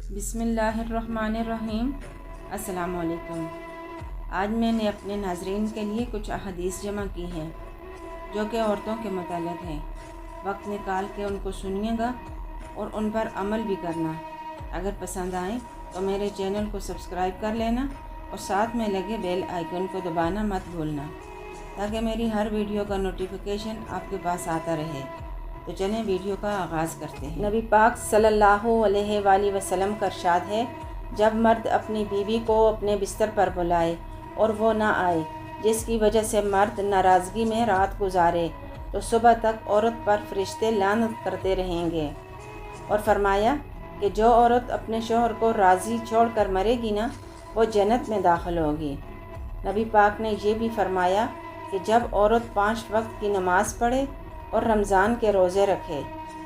بسم اللہ الرحمن الرحیم۔ السلام علیکم۔ آج میں نے اپنے ناظرین کے لیے کچھ احادیث جمع کی ہیں جو کہ عورتوں کے متعلق ہیں۔ وقت نکال کے ان کو سنیے گا اور ان پر عمل بھی کرنا۔ اگر پسند آئیں تو میرے چینل کو سبسکرائب کر لینا اور ساتھ میں لگے بیل آئیکن کو دبانا مت بھولنا تاکہ میری ہر ویڈیو کا نوٹیفیکیشن آپ کے پاس آتا رہے۔ تو چلیں ویڈیو کا آغاز کرتے ہیں۔ نبی پاک صلی اللہ علیہ وآلہ وسلم کا ارشاد ہے، جب مرد اپنی بیوی کو اپنے بستر پر بلائے اور وہ نہ آئے، جس کی وجہ سے مرد ناراضگی میں رات گزارے، تو صبح تک عورت پر فرشتے لعنت کرتے رہیں گے۔ اور فرمایا کہ جو عورت اپنے شوہر کو راضی چھوڑ کر مرے گی نا، وہ جنت میں داخل ہوگی۔ نبی پاک نے یہ بھی فرمایا کہ جب عورت 5 وقت کی نماز پڑھے اور رمضان کے روزے رکھے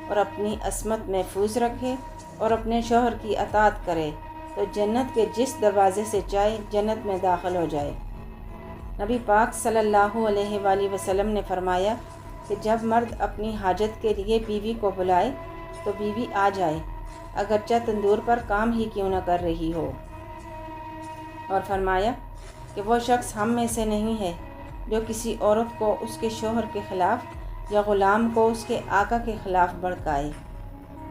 اور اپنی عصمت محفوظ رکھے اور اپنے شوہر کی اطاعت کرے تو جنت کے جس دروازے سے چاہے جنت میں داخل ہو جائے۔ نبی پاک صلی اللہ علیہ وآلہ وسلم نے فرمایا کہ جب مرد اپنی حاجت کے لیے بیوی کو بلائے تو بیوی آ جائے، اگرچہ تندور پر کام ہی کیوں نہ کر رہی ہو۔ اور فرمایا کہ وہ شخص ہم میں سے نہیں ہے جو کسی عورت کو اس کے شوہر کے خلاف یا غلام کو اس کے آقا کے خلاف بھڑکائے۔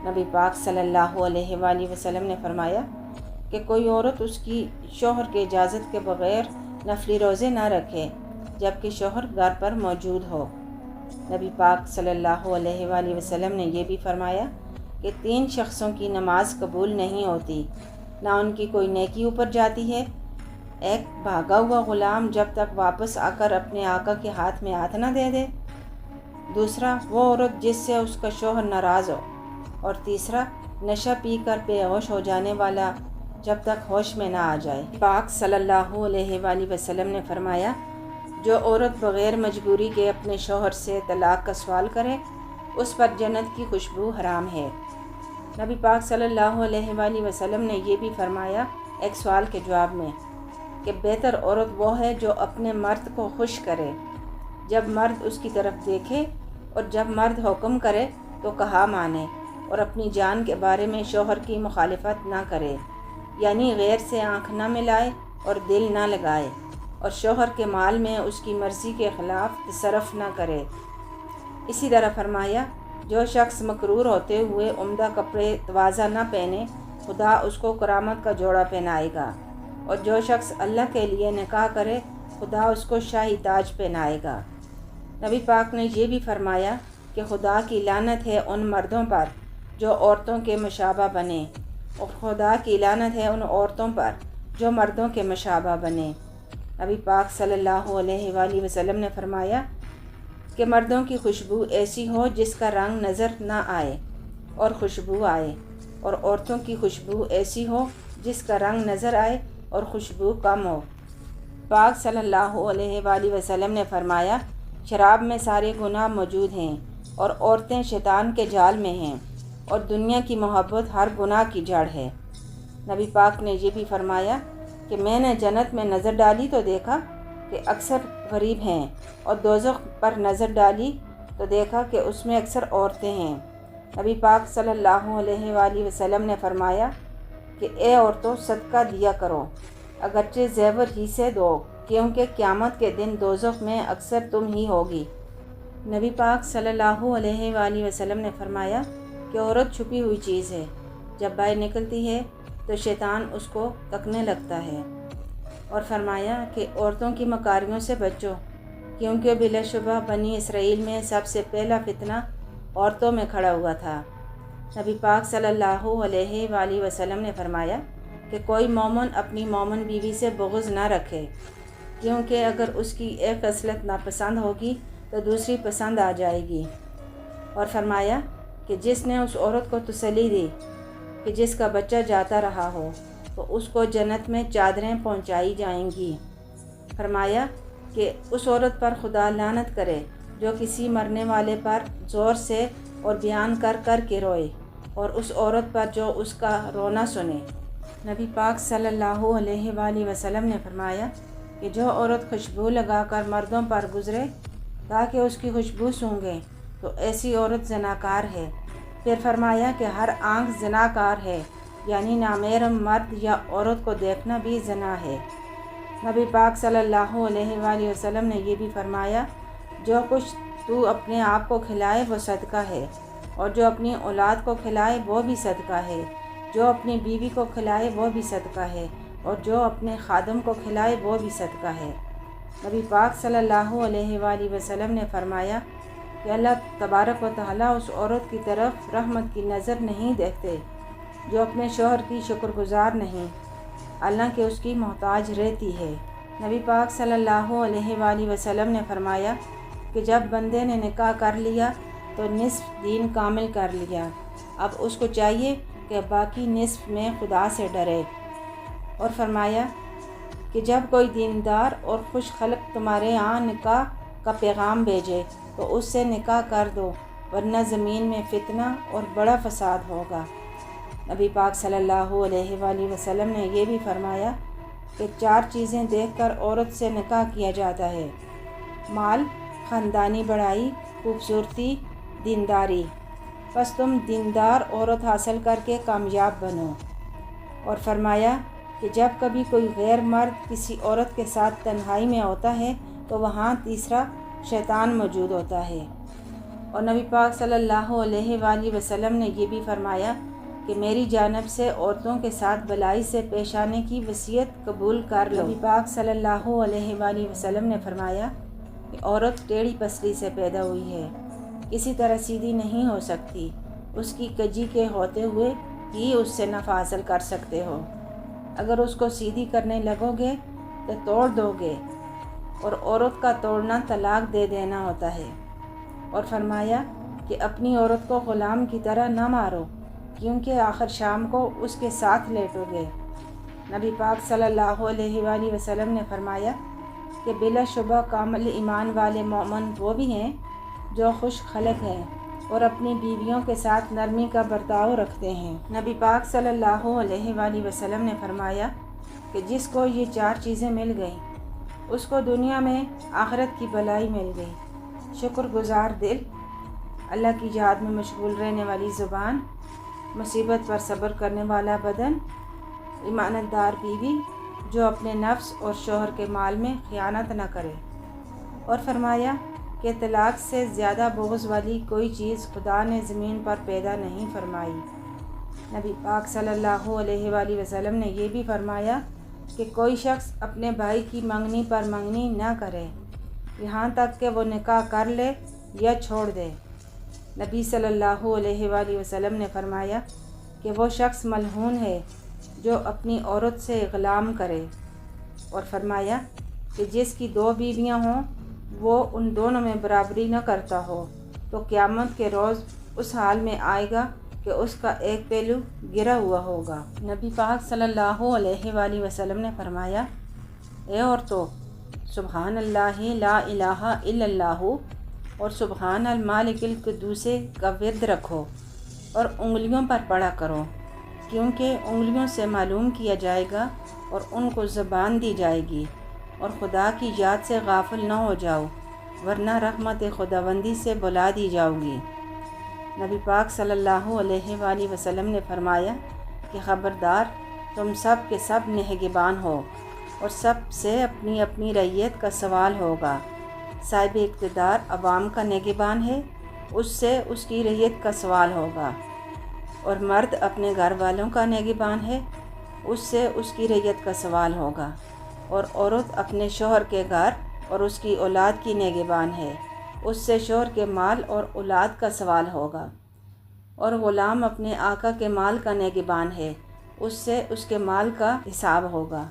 نبی پاک صلی اللہ علیہ وآلہ وسلم نے فرمایا کہ کوئی عورت اس کی شوہر کے اجازت کے بغیر نفلی روزے نہ رکھے جبکہ شوہر گھر پر موجود ہو۔ نبی پاک صلی اللہ علیہ وآلہ وسلم نے یہ بھی فرمایا کہ 3 شخصوں کی نماز قبول نہیں ہوتی، نہ ان کی کوئی نیکی اوپر جاتی ہے۔ ایک بھاگا ہوا غلام جب تک واپس آ کر اپنے آقا کے ہاتھ میں ہاتھ نہ دے دے، دوسرا وہ عورت جس سے اس کا شوہر ناراض ہو، اور تیسرا نشہ پی کر بے ہوش ہو جانے والا جب تک ہوش میں نہ آ جائے۔ پاک صلی اللہ علیہ وآلہ وسلم نے فرمایا جو عورت بغیر مجبوری کے اپنے شوہر سے طلاق کا سوال کرے اس پر جنت کی خوشبو حرام ہے۔ نبی پاک صلی اللہ علیہ وآلہ وسلم نے یہ بھی فرمایا ایک سوال کے جواب میں کہ بہتر عورت وہ ہے جو اپنے مرد کو خوش کرے جب مرد اس کی طرف دیکھے، اور جب مرد حکم کرے تو کہا مانے، اور اپنی جان کے بارے میں شوہر کی مخالفت نہ کرے، یعنی غیر سے آنکھ نہ ملائے اور دل نہ لگائے، اور شوہر کے مال میں اس کی مرضی کے خلاف تصرف نہ کرے۔ اسی طرح فرمایا جو شخص مکرور ہوتے ہوئے عمدہ کپڑے توازہ نہ پہنے، خدا اس کو کرامت کا جوڑا پہنائے گا، اور جو شخص اللہ کے لیے نکاح کرے خدا اس کو شاہی تاج پہنائے گا۔ نبی پاک نے یہ بھی فرمایا کہ خدا کی لعنت ہے ان مردوں پر جو عورتوں کے مشابہ بنے، اور خدا کی لعنت ہے ان عورتوں پر جو مردوں کے مشابہ بنے۔ نبی پاک صلی اللہ علیہ وآلہ وسلم نے فرمایا کہ مردوں کی خوشبو ایسی ہو جس کا رنگ نظر نہ آئے اور خوشبو آئے، اور عورتوں کی خوشبو ایسی ہو جس کا رنگ نظر آئے اور خوشبو کم ہو۔ پاک صلی اللہ علیہ وآلہ وسلم نے فرمایا شراب میں سارے گناہ موجود ہیں، اور عورتیں شیطان کے جال میں ہیں، اور دنیا کی محبت ہر گناہ کی جڑ ہے۔ نبی پاک نے یہ بھی فرمایا کہ میں نے جنت میں نظر ڈالی تو دیکھا کہ اکثر غریب ہیں، اور دوزخ پر نظر ڈالی تو دیکھا کہ اس میں اکثر عورتیں ہیں۔ نبی پاک صلی اللہ علیہ وآلہ وسلم نے فرمایا کہ اے عورتوں صدقہ دیا کرو، اگرچہ زیور ہی سے دو، کیونکہ قیامت کے دن دوزخ میں اکثر تم ہی ہوگی۔ نبی پاک صلی اللہ علیہ وآلہ وسلم نے فرمایا کہ عورت چھپی ہوئی چیز ہے، جب باہر نکلتی ہے تو شیطان اس کو تکنے لگتا ہے۔ اور فرمایا کہ عورتوں کی مکاریوں سے بچو، کیونکہ بلا شبہ بنی اسرائیل میں سب سے پہلا فتنہ عورتوں میں کھڑا ہوا تھا۔ نبی پاک صلی اللہ علیہ وآلہ وسلم نے فرمایا کہ کوئی مومن اپنی مومن بیوی سے بغض نہ رکھے، کیونکہ اگر اس کی ایک خصلت ناپسند ہوگی تو دوسری پسند آ جائے گی۔ اور فرمایا کہ جس نے اس عورت کو تسلی دی کہ جس کا بچہ جاتا رہا ہو تو اس کو جنت میں چادریں پہنچائی جائیں گی۔ فرمایا کہ اس عورت پر خدا لعنت کرے جو کسی مرنے والے پر زور سے اور بیان کر کر کے روئے، اور اس عورت پر جو اس کا رونا سنے۔ نبی پاک صلی اللہ علیہ وآلہ وسلم نے فرمایا کہ جو عورت خوشبو لگا کر مردوں پر گزرے تاکہ اس کی خوشبو سونگیں تو ایسی عورت زناکار ہے۔ پھر فرمایا کہ ہر آنکھ زناکار ہے یعنی نامحرم مرد یا عورت کو دیکھنا بھی زنا ہے۔ نبی پاک صلی اللہ علیہ وآلہ وسلم نے یہ بھی فرمایا، جو کچھ تو اپنے آپ کو کھلائے وہ صدقہ ہے، اور جو اپنی اولاد کو کھلائے وہ بھی صدقہ ہے، جو اپنی بیوی کو کھلائے وہ بھی صدقہ ہے، اور جو اپنے خادم کو کھلائے وہ بھی صدقہ ہے۔ نبی پاک صلی اللہ علیہ وآلہ وسلم نے فرمایا کہ اللہ تبارک و تعالیٰ اس عورت کی طرف رحمت کی نظر نہیں دیکھتے جو اپنے شوہر کی شکر گزار نہیں، اللہ کہ اس کی محتاج رہتی ہے۔ نبی پاک صلی اللہ علیہ وآلہ وسلم نے فرمایا کہ جب بندے نے نکاح کر لیا تو نصف دین کامل کر لیا، اب اس کو چاہیے کہ باقی نصف میں خدا سے ڈرے، اور فرمایا کہ جب کوئی دیندار اور خوش خلق تمہارے ہاں نکاح کا پیغام بھیجے تو اس سے نکاح کر دو، ورنہ زمین میں فتنہ اور بڑا فساد ہوگا۔ نبی پاک صلی اللہ علیہ وآلہ وسلم نے یہ بھی فرمایا کہ 4 چیزیں دیکھ کر عورت سے نکاح کیا جاتا ہے: مال، خاندانی بڑائی، خوبصورتی، دینداری۔ بس تم دیندار عورت حاصل کر کے کامیاب بنو۔ اور فرمایا کہ جب کبھی کوئی غیر مرد کسی عورت کے ساتھ تنہائی میں ہوتا ہے تو وہاں تیسرا شیطان موجود ہوتا ہے۔ اور نبی پاک صلی اللہ علیہ وآلہ وسلم نے یہ بھی فرمایا کہ میری جانب سے عورتوں کے ساتھ بلائی سے پیش آنے کی وصیت قبول کر لو۔ نبی پاک صلی اللہ علیہ وآلہ وسلم نے فرمایا کہ عورت ٹیڑھی پسلی سے پیدا ہوئی ہے، کسی طرح سیدھی نہیں ہو سکتی، اس کی کجی کے ہوتے ہوئے ہی اس سے نفع حاصل کر سکتے ہو، اگر اس کو سیدھی کرنے لگو گے تو توڑ دو گے، اور عورت کا توڑنا طلاق دے دینا ہوتا ہے۔ اور فرمایا کہ اپنی عورت کو غلام کی طرح نہ مارو، کیونکہ آخر شام کو اس کے ساتھ لیٹو گے۔ نبی پاک صلی اللہ علیہ وآلہ وسلم نے فرمایا کہ بلا شبہ کامل ایمان والے مومن وہ بھی ہیں جو خوش خلق ہیں اور اپنی بیویوں کے ساتھ نرمی کا برتاؤ رکھتے ہیں۔ نبی پاک صلی اللہ علیہ وآلہ وسلم نے فرمایا کہ جس کو یہ 4 چیزیں مل گئیں اس کو دنیا میں آخرت کی بھلائی مل گئی: شکر گزار دل، اللہ کی یاد میں مشغول رہنے والی زبان، مصیبت پر صبر کرنے والا بدن، ایمانت دار بیوی جو اپنے نفس اور شوہر کے مال میں خیانت نہ کرے۔ اور فرمایا کہ طلاق سے زیادہ بغض والی کوئی چیز خدا نے زمین پر پیدا نہیں فرمائی۔ نبی پاک صلی اللہ علیہ وآلہ وسلم نے یہ بھی فرمایا کہ کوئی شخص اپنے بھائی کی منگنی پر منگنی نہ کرے یہاں تک کہ وہ نکاح کر لے یا چھوڑ دے۔ نبی صلی اللہ علیہ وآلہ وسلم نے فرمایا کہ وہ شخص ملعون ہے جو اپنی عورت سے غلام کرے، اور فرمایا کہ جس کی 2 بیویاں ہوں وہ ان دونوں میں برابری نہ کرتا ہو تو قیامت کے روز اس حال میں آئے گا کہ اس کا ایک پہلو گرا ہوا ہوگا۔ نبی پاک صلی اللہ علیہ وآلہ وسلم نے فرمایا: اے عورتوں، سبحان اللہ لا الہ الا اللہ اور سبحان المالک القدوس کا ورد رکھو اور انگلیوں پر پڑھا کرو، کیونکہ انگلیوں سے معلوم کیا جائے گا اور ان کو زبان دی جائے گی، اور خدا کی یاد سے غافل نہ ہو جاؤ ورنہ رحمت خداوندی سے بلا دی جاؤ گی۔ نبی پاک صلی اللہ علیہ وآلہ وسلم نے فرمایا کہ خبردار، تم سب کے سب نگہبان ہو اور سب سے اپنی اپنی رعیت کا سوال ہوگا۔ صاحب اقتدار عوام کا نگہبان ہے، اس سے اس کی رعیت کا سوال ہوگا، اور مرد اپنے گھر والوں کا نگہبان ہے، اس سے اس کی رعیت کا سوال ہوگا، اور عورت اپنے شوہر کے گھر اور اس کی اولاد کی نگہبان ہے، اس سے شوہر کے مال اور اولاد کا سوال ہوگا، اور غلام اپنے آقا کے مال کا نگہبان ہے، اس سے اس کے مال کا حساب ہوگا۔